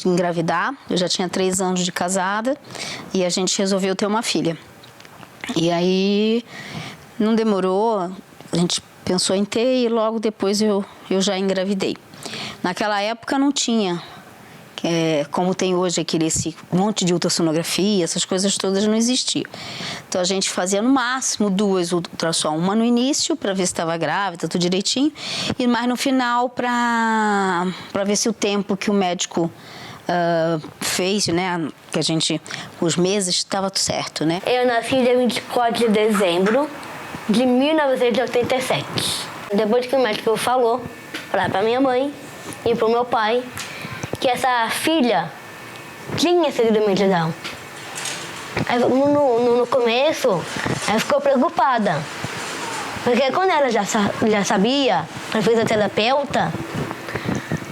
engravidar. Eu já tinha 3 anos de casada e a gente resolveu ter uma filha. E aí não demorou, a gente pensou em ter e logo depois eu já engravidei. Naquela época não tinha, como tem hoje, esse monte de ultrassonografia, essas coisas todas não existiam. Então a gente fazia no máximo 2 ultrassom, uma no início para ver se estava grávida, tudo direitinho, e mais no final para ver se o tempo que o médico fez, né, que a gente, os meses, estava tudo certo, né? Eu nasci dia 24 de dezembro de 1987. Depois que o médico falou para minha mãe e para o meu pai que essa filha tinha síndrome de Down. Aí, no começo, ela ficou preocupada. Porque quando ela já sabia, ela fez a terapeuta,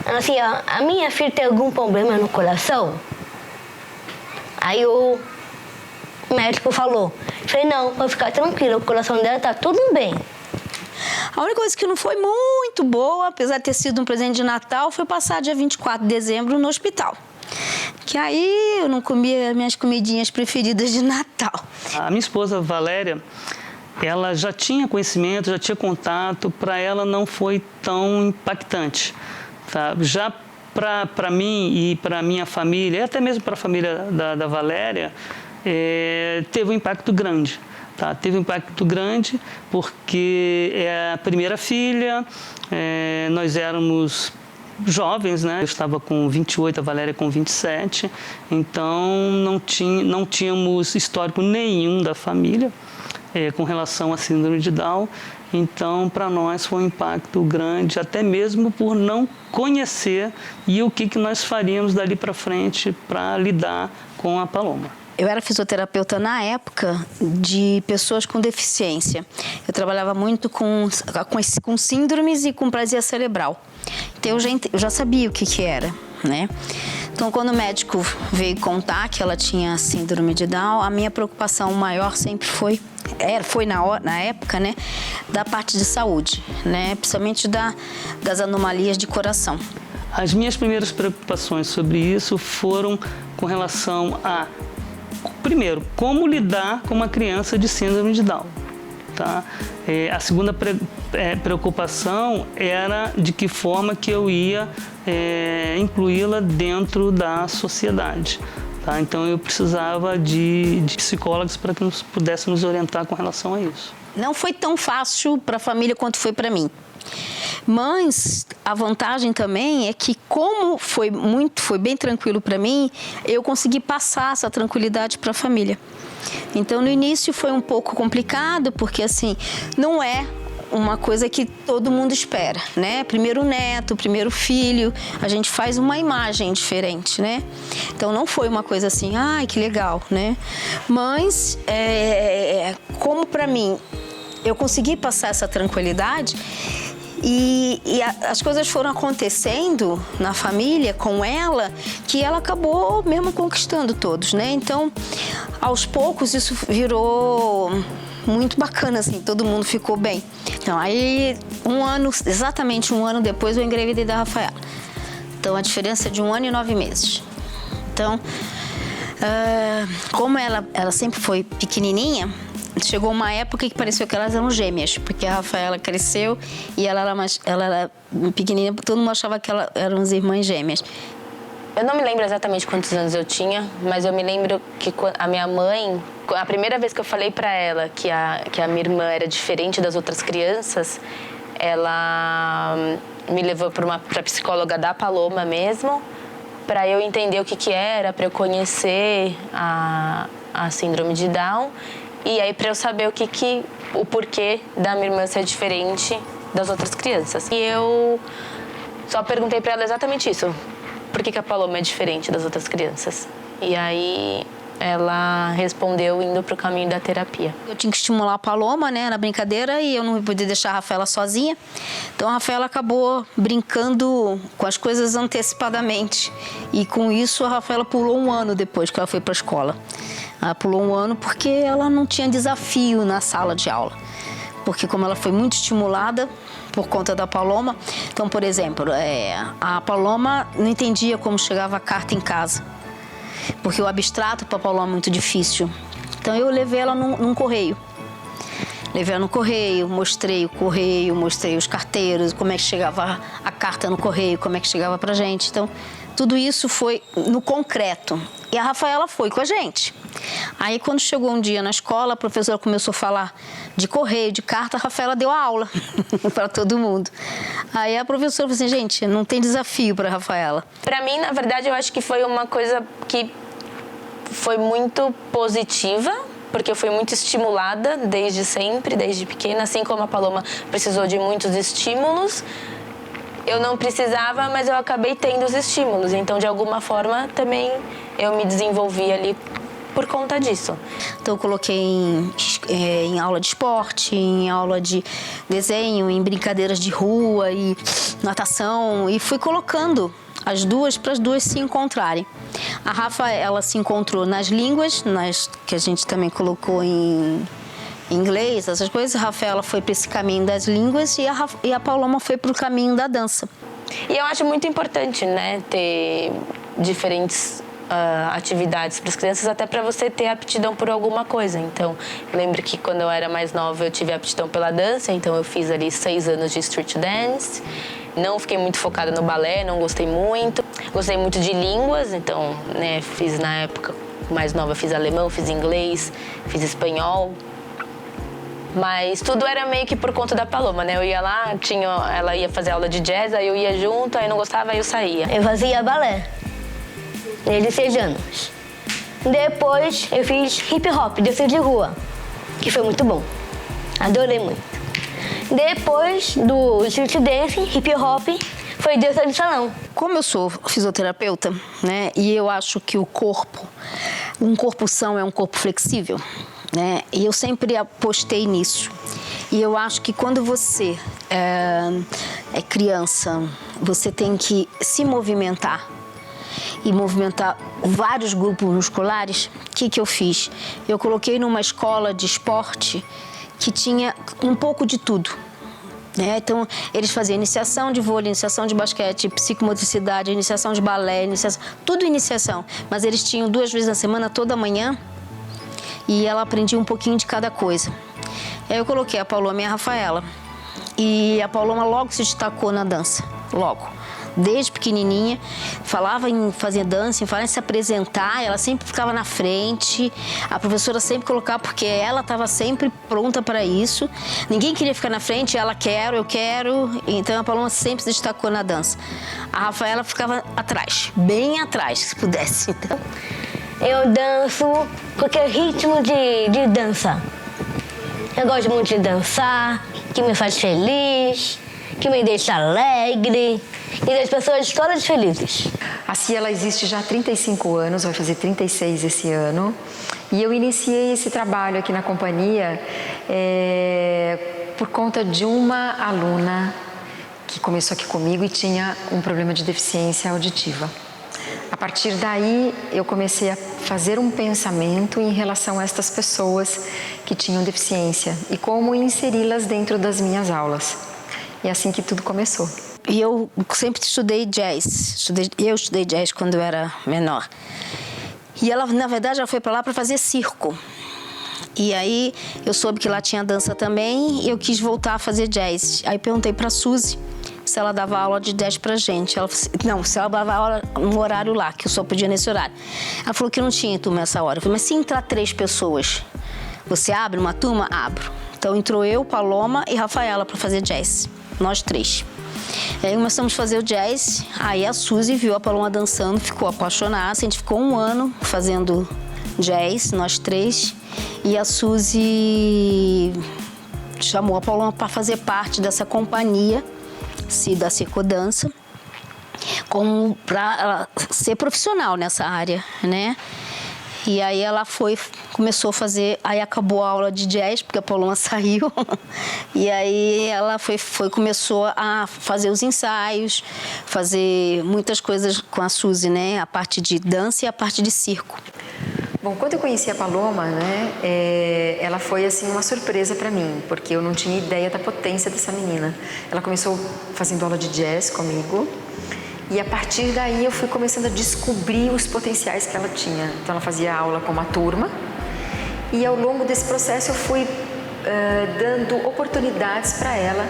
ela assim, a minha filha tem algum problema no coração? Aí o médico falou, não, pode ficar tranquila, o coração dela tá tudo bem. A única coisa que não foi muito boa, apesar de ter sido um presente de Natal, foi passar dia 24 de dezembro no hospital. Que aí eu não comia minhas comidinhas preferidas de Natal. A minha esposa, Valéria, ela já tinha conhecimento, já tinha contato, para ela não foi tão impactante. Tá? Já para mim e para minha família, e até mesmo para a família da Valéria, teve um impacto grande. Tá, teve um impacto grande porque é a primeira filha, nós éramos jovens, né? Eu estava com 28, a Valéria com 27, então não tínhamos histórico nenhum da família com relação à síndrome de Down. Então, para nós foi um impacto grande, até mesmo por não conhecer e o que nós faríamos dali para frente para lidar com a Paloma. Eu era fisioterapeuta na época de pessoas com deficiência. Eu trabalhava muito com síndromes e com paralisia cerebral. Então eu já sabia o que era, né? Então quando o médico veio contar que ela tinha síndrome de Down, a minha preocupação maior sempre foi na época, né, da parte de saúde, né, principalmente das anomalias de coração. As minhas primeiras preocupações sobre isso foram com relação a, primeiro, como lidar com uma criança de síndrome de Down. Tá? A segunda preocupação era de que forma que eu ia incluí-la dentro da sociedade. Tá? Então eu precisava de psicólogos para que nos pudessem nos orientar com relação a isso. Não foi tão fácil para a família quanto foi para mim. Mas a vantagem também é que, como foi bem tranquilo para mim, eu consegui passar essa tranquilidade para a família. Então, no início foi um pouco complicado, porque assim, não é uma coisa que todo mundo espera, né? Primeiro neto, primeiro filho, a gente faz uma imagem diferente, né? Então, não foi uma coisa assim, ai, que legal, né? Mas, como para mim, eu consegui passar essa tranquilidade. E as coisas foram acontecendo na família com ela, que ela acabou mesmo conquistando todos, né? Então, aos poucos, isso virou muito bacana, assim, todo mundo ficou bem. Então, aí, exatamente um ano depois, eu engravidei da Rafaela. Então, a diferença é de 1 ano e 9 meses. Então, como ela sempre foi pequenininha, chegou uma época que pareceu que elas eram gêmeas, porque a Rafaela cresceu e ela era pequenininha, todo mundo achava que elas eram as irmãs gêmeas. Eu não me lembro exatamente quantos anos eu tinha, mas eu me lembro que a minha mãe, a primeira vez que eu falei para ela que a minha irmã era diferente das outras crianças, ela me levou para a psicóloga da Paloma mesmo, para eu entender o que era, para eu conhecer a síndrome de Down. E aí, para eu saber o porquê da minha irmã ser diferente das outras crianças. E eu só perguntei para ela exatamente isso. Por que a Paloma é diferente das outras crianças? E aí, ela respondeu indo para o caminho da terapia. Eu tinha que estimular a Paloma, né, na brincadeira, e eu não podia deixar a Rafaela sozinha. Então, a Rafaela acabou brincando com as coisas antecipadamente. E com isso, a Rafaela pulou 1 ano depois que ela foi para a escola. Ela pulou 1 ano porque ela não tinha desafio na sala de aula. Porque como ela foi muito estimulada por conta da Paloma. Então, por exemplo, a Paloma não entendia como chegava a carta em casa, porque o abstrato para a Paloma é muito difícil. Então, eu levei ela num correio. Levei ela no correio, mostrei o correio, mostrei os carteiros, como é que chegava a carta no correio, como é que chegava pra gente. Então, tudo isso foi no concreto. E a Rafaela foi com a gente. Aí, quando chegou um dia na escola, a professora começou a falar de correio, de carta, a Rafaela deu a aula para todo mundo. Aí a professora falou assim, gente, não tem desafio para a Rafaela. Para mim, na verdade, eu acho que foi uma coisa que foi muito positiva, porque eu fui muito estimulada desde sempre, desde pequena, assim como a Paloma precisou de muitos estímulos. Eu não precisava, mas eu acabei tendo os estímulos. Então, de alguma forma, também eu me desenvolvi ali por conta disso. Então, eu coloquei em aula de esporte, em aula de desenho, em brincadeiras de rua e natação. E fui colocando as duas para as duas se encontrarem. A Rafa, ela se encontrou nas línguas, que a gente também colocou em inglês, essas coisas. A Rafaela foi para esse caminho das línguas e a Paloma foi para o caminho da dança. E eu acho muito importante, né, ter diferentes atividades para as crianças, até para você ter aptidão por alguma coisa. Então, eu lembro que quando eu era mais nova eu tive aptidão pela dança, então eu fiz ali 6 anos de street dance. Não fiquei muito focada no balé, não gostei muito. Gostei muito de línguas, então, né, fiz na época mais nova, fiz alemão, fiz inglês, fiz espanhol. Mas tudo era meio que por conta da Paloma, né? Eu ia lá, ela ia fazer aula de jazz, aí eu ia junto, aí não gostava, aí eu saía. Eu fazia balé, desde 6 anos. Depois eu fiz hip hop, dança de rua, que foi muito bom. Adorei muito. Depois do street dance, hip hop, foi dança de salão. Como eu sou fisioterapeuta, né, e eu acho que um corpo são é um corpo flexível, né, e eu sempre apostei nisso. E eu acho que quando você é criança, você tem que se movimentar e movimentar vários grupos musculares. O que eu fiz? Eu coloquei numa escola de esporte que tinha um pouco de tudo. Então, eles faziam iniciação de vôlei, iniciação de basquete, psicomotricidade, iniciação de balé, tudo iniciação. Mas eles tinham 2 vezes na semana, toda manhã, e ela aprendia um pouquinho de cada coisa. Aí eu coloquei a Paloma e a Rafaela. E a Paloma logo se destacou na dança, logo. Desde pequenininha, falava em fazer dança, falava em se apresentar, ela sempre ficava na frente, a professora sempre colocava, porque ela estava sempre pronta para isso. Ninguém queria ficar na frente, ela eu quero, então a Paloma sempre se destacou na dança. A Rafaela ficava atrás, bem atrás, se pudesse. Então, eu danço qualquer ritmo de dança. Eu gosto muito de dançar, que me faz feliz, que me deixa alegre. E das pessoas todas felizes. A CIA, ela existe já há 35 anos, vai fazer 36 esse ano. E eu iniciei esse trabalho aqui na companhia por conta de uma aluna que começou aqui comigo e tinha um problema de deficiência auditiva. A partir daí, eu comecei a fazer um pensamento em relação a estas pessoas que tinham deficiência e como inseri-las dentro das minhas aulas. E é assim que tudo começou. E eu sempre estudei jazz. Eu estudei jazz quando eu era menor. E ela, na verdade, ela foi para lá para fazer circo. E aí eu soube que lá tinha dança também e eu quis voltar a fazer jazz. Aí perguntei para a Suzy se ela dava aula de jazz pra gente. Ela falou assim, não, se ela dava aula no horário lá, que eu só podia nesse horário. Ela falou que não tinha turma nessa hora. Eu falei, mas se entrar 3 pessoas, você abre uma turma? Abro. Então entrou eu, Paloma e Rafaela para fazer jazz. Nós 3. E aí começamos a fazer o jazz, aí a Suzy viu a Paloma dançando, ficou apaixonada, a gente ficou 1 ano fazendo jazz, nós 3, e a Suzy chamou a Paloma para fazer parte dessa companhia da circodança, para ela ser profissional nessa área, né? E aí ela começou a fazer, aí acabou a aula de jazz, porque a Paloma saiu. E aí ela começou a fazer os ensaios, fazer muitas coisas com a Suzy, né? A parte de dança e a parte de circo. Bom, quando eu conheci a Paloma, né, ela foi assim uma surpresa para mim, porque eu não tinha ideia da potência dessa menina. Ela começou fazendo aula de jazz comigo e a partir daí eu fui começando a descobrir os potenciais que ela tinha. Então ela fazia aula com uma turma e ao longo desse processo eu fui dando oportunidades para ela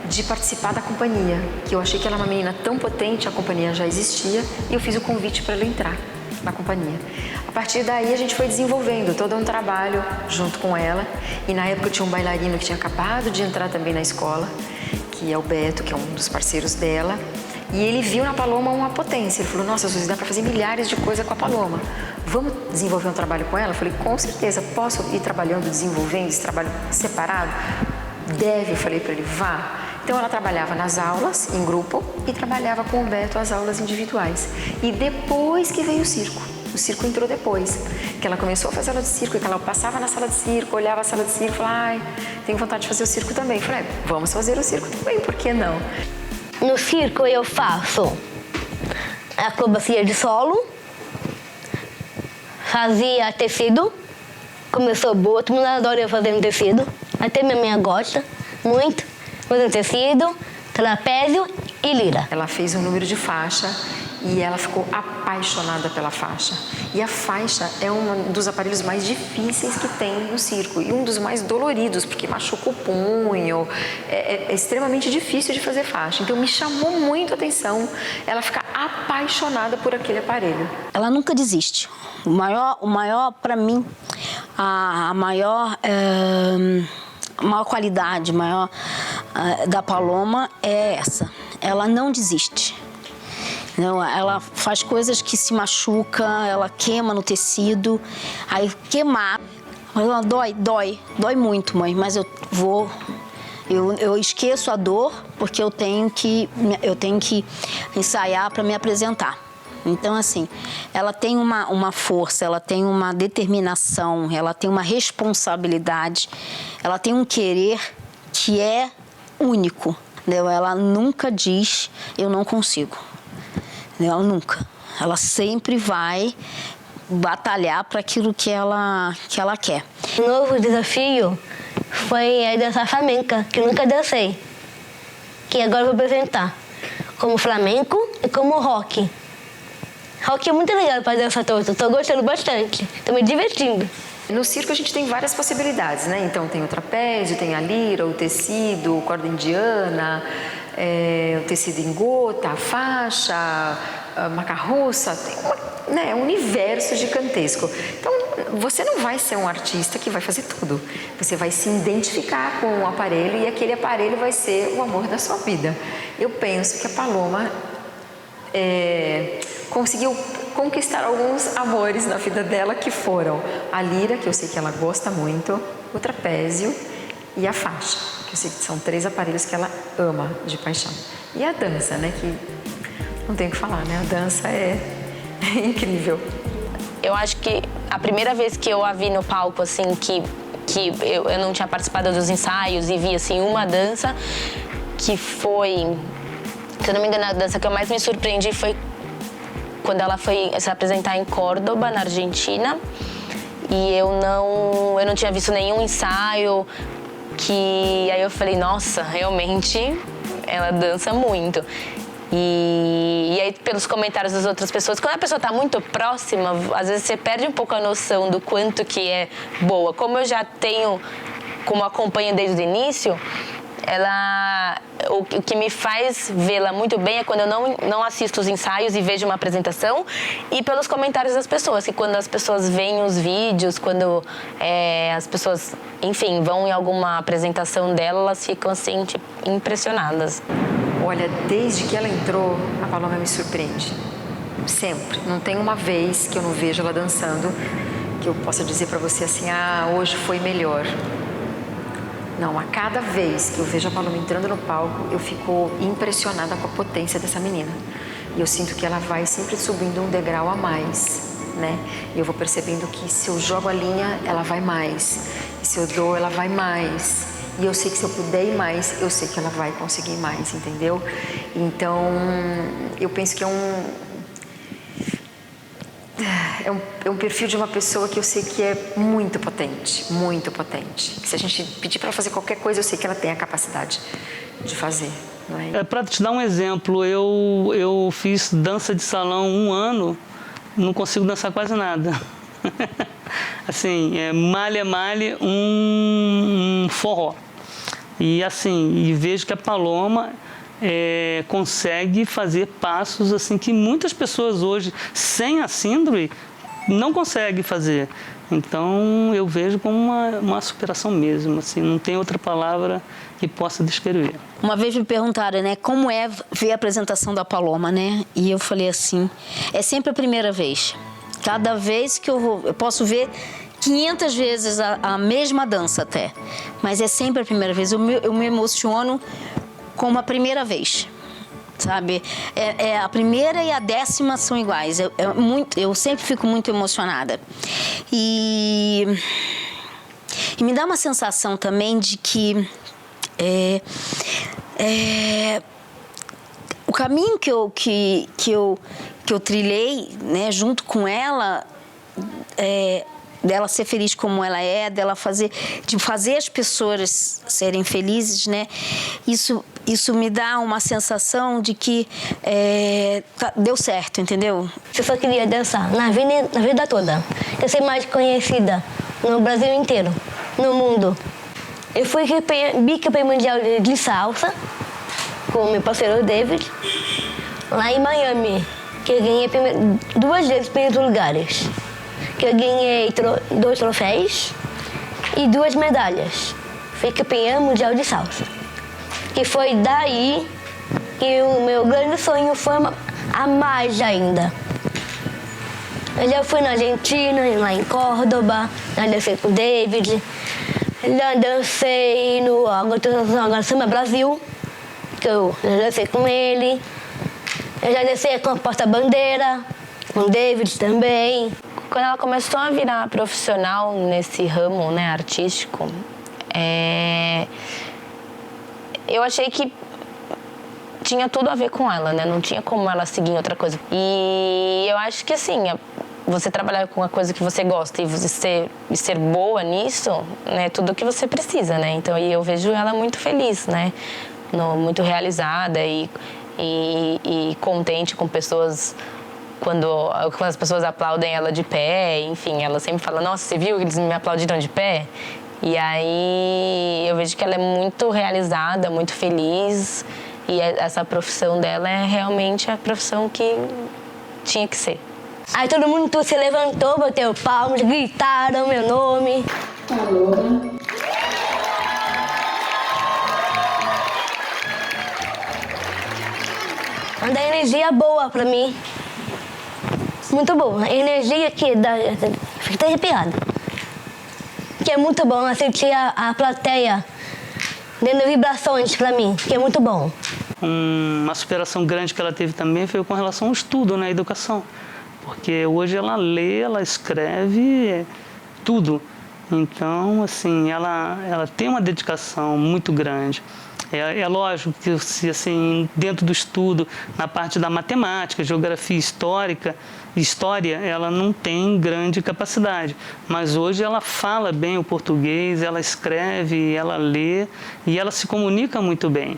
de participar da companhia, que eu achei que ela era uma menina tão potente, a companhia já existia e eu fiz o convite para ela entrar na companhia. A partir daí a gente foi desenvolvendo todo um trabalho junto com ela e na época eu tinha um bailarino que tinha acabado de entrar também na escola, que é o Beto, que é um dos parceiros dela, e ele viu na Paloma uma potência. Ele falou, nossa, Suzy, dá para fazer milhares de coisas com a Paloma. Vamos desenvolver um trabalho com ela? Eu falei, com certeza, posso ir trabalhando, desenvolvendo esse trabalho separado? Deve, eu falei para ele, vá. Então ela trabalhava nas aulas, em grupo, e trabalhava com o Beto as aulas individuais. E depois que veio o circo entrou depois. Que ela começou a fazer aula de circo, e que ela passava na sala de circo, olhava a sala de circo e falava, ai, tenho vontade de fazer o circo também. Eu falei, vamos fazer o circo também, por que não? No circo eu faço acrobacia de solo, fazia tecido, como eu sou boa, todo mundo adora eu fazendo tecido, até minha mãe gosta muito, fazendo tecido, trapézio e lira. Ela fez um número de faixa e ela ficou apaixonada pela faixa. E a faixa é um dos aparelhos mais difíceis que tem no circo e um dos mais doloridos, porque machuca o punho, é extremamente difícil de fazer faixa. Então me chamou muito a atenção ela ficar apaixonada por aquele aparelho. Ela nunca desiste. O maior para mim, a maior qualidade da Paloma é essa. Ela não desiste. Não, ela faz coisas que se machuca, ela queima no tecido, aí queimar, dói muito, mãe, mas eu esqueço a dor porque eu tenho que ensaiar para me apresentar. Então, assim, ela tem uma força, ela tem uma determinação, ela tem uma responsabilidade, ela tem um querer que é único. Entendeu? Ela nunca diz, eu não consigo. Ela nunca. Ela sempre vai batalhar para aquilo que ela quer. O novo desafio foi a dança flamenca, que nunca dancei. Que agora eu vou apresentar como flamenco e como rock. Rock é muito legal para dançar todo. Estou gostando bastante. Estou me divertindo. No circo a gente tem várias possibilidades, né? Então tem o trapézio, tem a lira, o tecido, corda indiana, o tecido em gota, a faixa, a macarroça, tem um universo gigantesco. Então você não vai ser um artista que vai fazer tudo. Você vai se identificar com o aparelho e aquele aparelho vai ser o amor da sua vida. Eu penso que a Paloma conseguiu conquistar alguns amores na vida dela, que foram a lira, que eu sei que ela gosta muito, o trapézio e a faixa, que eu sei que são 3 aparelhos que ela ama de paixão. E a dança, né, que não tem o que falar, né, a dança é incrível. Eu acho que a primeira vez que eu a vi no palco, assim, que eu não tinha participado dos ensaios e vi, assim, uma dança que foi, se eu não me engano, a dança que eu mais me surpreendi foi quando ela foi se apresentar em Córdoba, na Argentina, e eu não tinha visto nenhum ensaio, aí eu falei, nossa, realmente ela dança muito. E aí, pelos comentários das outras pessoas, quando a pessoa está muito próxima, às vezes você perde um pouco a noção do quanto que é boa. Como eu já tenho, como acompanho desde o início, o que me faz vê-la muito bem é quando eu não assisto os ensaios e vejo uma apresentação, e pelos comentários das pessoas, que quando as pessoas veem os vídeos, quando as pessoas, enfim, vão em alguma apresentação dela, elas ficam assim, tipo, impressionadas. Olha, desde que ela entrou, a Paloma me surpreende. Sempre. Não tem uma vez que eu não vejo ela dançando que eu possa dizer para você assim, hoje foi melhor. Não, a cada vez que eu vejo a Paloma entrando no palco, eu fico impressionada com a potência dessa menina. E eu sinto que ela vai sempre subindo um degrau a mais, né? E eu vou percebendo que se eu jogo a linha, ela vai mais. E se eu dou, ela vai mais. E eu sei que se eu puder ir mais, eu sei que ela vai conseguir mais, entendeu? Então, eu penso que é um perfil de uma pessoa que eu sei que é muito potente, muito potente. Se a gente pedir para ela fazer qualquer coisa, eu sei que ela tem a capacidade de fazer. Para te dar um exemplo, eu fiz dança de salão 1 ano, não consigo dançar quase nada. Assim, malha, um forró. E assim, e vejo que a Paloma consegue fazer passos assim que muitas pessoas hoje, sem a síndrome, não conseguem fazer. Então, eu vejo como uma superação mesmo, assim, não tem outra palavra que possa descrever. Uma vez me perguntaram, né, como é ver a apresentação da Paloma, né? E eu falei assim, é sempre a primeira vez. Cada vez que eu posso ver 500 vezes a mesma dança até, mas é sempre a primeira vez. Eu me emociono como a primeira vez, sabe? A primeira e a 10ª são iguais. Eu sempre fico muito emocionada. E me dá uma sensação também de que o caminho que eu trilhei, né, junto com ela, dela ser feliz como ela é, de fazer as pessoas serem felizes, né? Isso me dá uma sensação de que deu certo, entendeu? Eu só queria dançar na vida toda. Eu ser mais conhecida no Brasil inteiro, no mundo. Eu fui bicampeã mundial de salsa com meu parceiro David, lá em Miami, que eu ganhei 2 vezes primeiros lugares. Que eu ganhei 2 troféus e 2 medalhas. Fui campeã mundial de salsa. E foi daí que o meu grande sonho foi a mais ainda. Eu já fui na Argentina, lá em Córdoba, já dancei com o David, já dancei no Agora Samba Brasil, que eu já dancei com ele. Eu já dancei com a porta-bandeira, com o David também. Quando ela começou a virar profissional nesse ramo, né, artístico, eu achei que tinha tudo a ver com ela, né? Não tinha como ela seguir em outra coisa. E eu acho que, assim, você trabalhar com uma coisa que você gosta e ser boa nisso, né, é tudo o que você precisa, né? Então, eu vejo ela muito feliz, né? Muito realizada e contente com pessoas... Quando as pessoas aplaudem ela de pé, enfim, ela sempre fala, nossa, você viu que eles me aplaudiram de pé? E aí eu vejo que ela é muito realizada, muito feliz, e essa profissão dela é realmente a profissão que tinha que ser. Aí todo mundo se levantou, bateu palmas, gritaram meu nome. Paloma. Manda energia boa pra mim. Muito boa. Energia que dá... Fico até arrepiada. Que é muito bom sentir a plateia dando vibrações pra mim, que é muito bom. Uma superação grande que ela teve também foi com relação ao estudo, né, educação. Porque hoje ela lê, ela escreve tudo. Então, assim, ela tem uma dedicação muito grande. É lógico que, assim, dentro do estudo, na parte da matemática, geografia história, ela não tem grande capacidade. Mas hoje ela fala bem o português, ela escreve, ela lê e ela se comunica muito bem.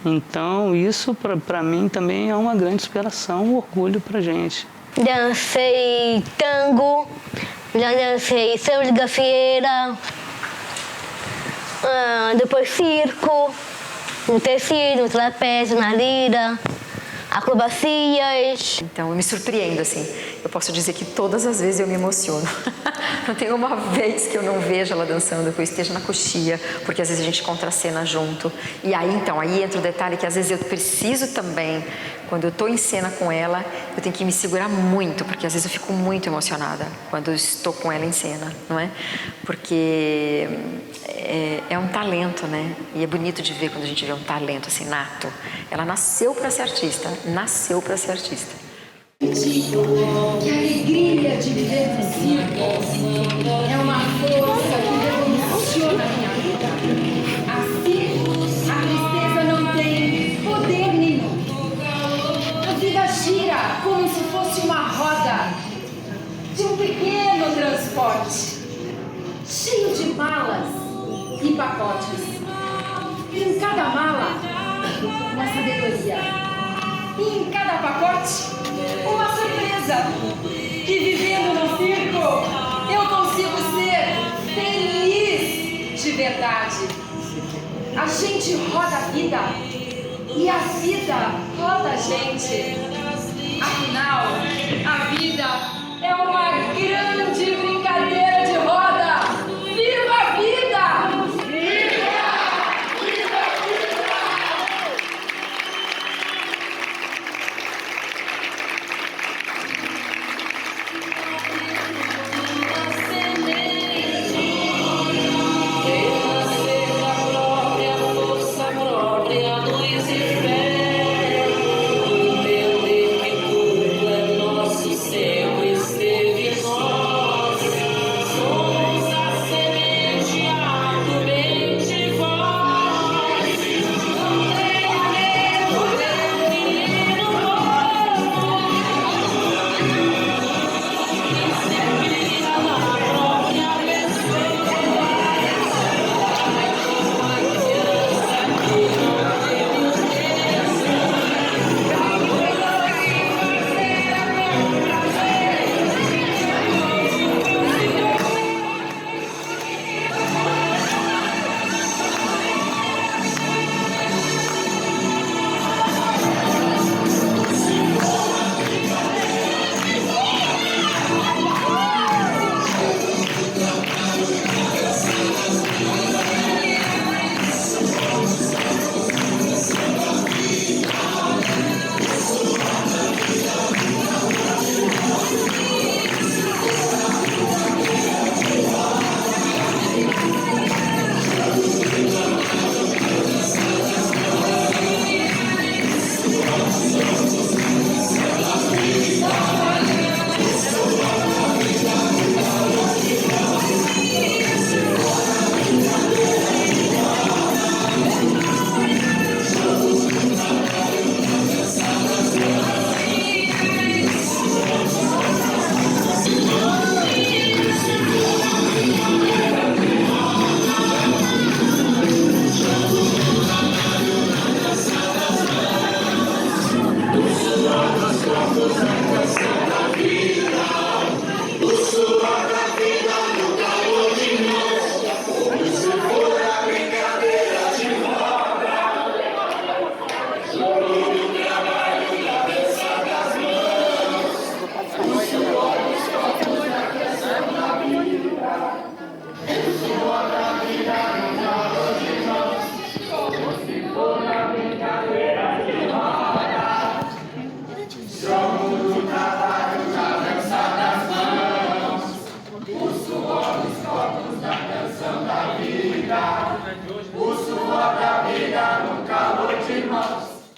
Então, isso, para mim, também é uma grande inspiração, um orgulho para a gente. Dancei tango, já dancei samba de gafieira, depois circo, no tecido, no trapézio, na lira, acrobacias. Então, eu me surpreendo, assim. Eu posso dizer que todas as vezes eu me emociono. Não tem uma vez que eu não veja ela dançando, que eu esteja na coxia, porque às vezes a gente contracena junto. E aí, então, aí entra o detalhe que às vezes eu preciso também, quando eu estou em cena com ela, eu tenho que me segurar muito, porque às vezes eu fico muito emocionada quando eu estou com ela em cena, não é? Porque é um talento, né? E é bonito de ver quando a gente vê um talento assim, nato. Ela nasceu para ser artista, nasceu para ser artista. Que alegria de viver no circo é uma força que revoluciona a minha vida. Assim, a tristeza não tem poder nenhum. A vida gira como se fosse uma roda. em pacotes. Em cada mala, uma sabedoria. E em cada pacote, uma surpresa. E vivendo no circo, eu consigo ser feliz de verdade. A gente roda a vida e a vida roda a gente. Afinal, a vida é uma grande brincadeira.